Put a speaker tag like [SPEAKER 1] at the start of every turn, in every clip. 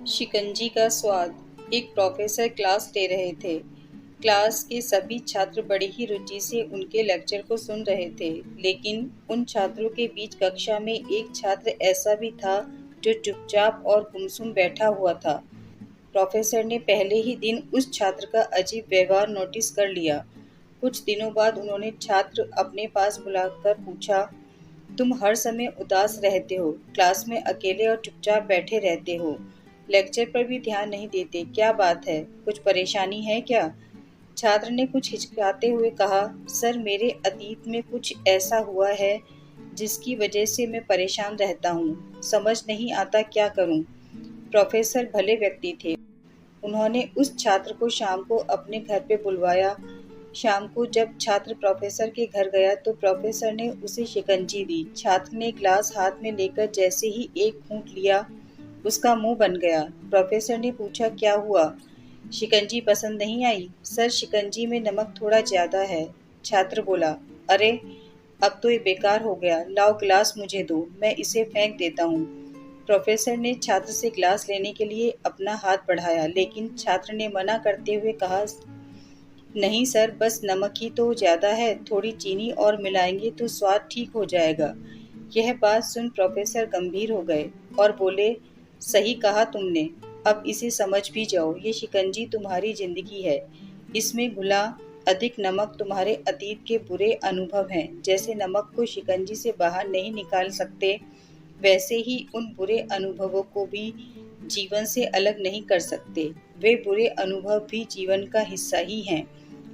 [SPEAKER 1] शिकंजी का स्वाद। एक प्रोफेसर क्लास ले रहे थे। क्लास के सभी छात्र बड़ी ही रुचि से उनके लेक्चर को सुन रहे थे, लेकिन उन छात्रों के बीच कक्षा में एक छात्र ऐसा भी था जो चुपचाप और गुमसुम बैठा हुआ था। प्रोफेसर ने पहले ही दिन उस छात्र का अजीब व्यवहार नोटिस कर लिया। कुछ दिनों बाद उन्होंने छात्र अपने पास बुलाकर पूछा, तुम हर समय उदास रहते हो, क्लास में अकेले और चुपचाप बैठे रहते हो, लेक्चर पर भी ध्यान नहीं देते, क्या बात है? कुछ परेशानी है क्या? छात्र ने कुछ हिचकिचाते हुए कहा, सर मेरे अतीत में कुछ ऐसा हुआ है जिसकी वजह से मैं परेशान रहता हूँ, समझ नहीं आता क्या करूँ। प्रोफेसर भले व्यक्ति थे। उन्होंने उस छात्र को शाम को अपने घर पे बुलवाया। शाम को जब छात्र प्रोफेसर के घर गया तो प्रोफेसर ने उसे शिकंजी दी। छात्र ने ग्लास हाथ में लेकर जैसे ही एक घूंट लिया, उसका मुंह बन गया। प्रोफेसर ने पूछा, क्या हुआ? शिकंजी पसंद नहीं आई? सर शिकंजी में नमक थोड़ा ज्यादा है। छात्र बोला, अरे अब तो ये बेकार हो गया, लाओ गिलास मुझे दो, मैं इसे फेंक देता हूँ। प्रोफेसर ने छात्र से गिलास लेने के लिए अपना हाथ बढ़ाया, लेकिन छात्र ने मना करते हुए कहा, नहीं सर, बस नमक ही तो ज्यादा है, थोड़ी चीनी और मिलाएंगे तो स्वाद ठीक हो जाएगा। यह बात सुन प्रोफेसर गंभीर हो गए और बोले, सही कहा तुमने, अब इसे समझ भी जाओ, ये शिकंजी तुम्हारी जिंदगी है। इसमें घुला अधिक नमक तुम्हारे अतीत के बुरे अनुभव हैं। जैसे नमक को शिकंजी से बाहर नहीं निकाल सकते, वैसे ही उन बुरे अनुभवों को भी जीवन से अलग नहीं कर सकते। वे बुरे अनुभव भी जीवन का हिस्सा ही हैं।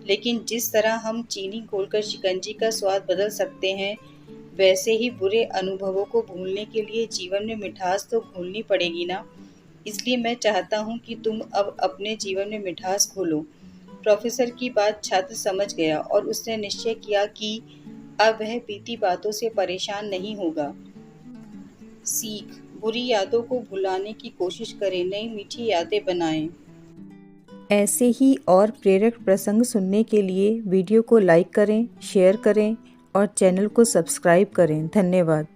[SPEAKER 1] लेकिन जिस तरह हम चीनी घोलकर शिकंजी का स्वाद बदल सकते हैं, वैसे ही बुरे अनुभवों को भूलने के लिए जीवन में मिठास तो घोलनी पड़ेगी ना। इसलिए मैं चाहता हूँ कि तुम अब अपने जीवन में मिठास घोलो। प्रोफेसर की बात छात्र समझ गया और उसने निश्चय किया कि अब वह बीती बातों से परेशान नहीं होगा। सीख। बुरी यादों को भुलाने की कोशिश करें, नई मीठी यादें बनाएं।
[SPEAKER 2] ऐसे ही और प्रेरक प्रसंग सुनने के लिए वीडियो को लाइक करें, शेयर करें और चैनल को सब्सक्राइब करें। धन्यवाद।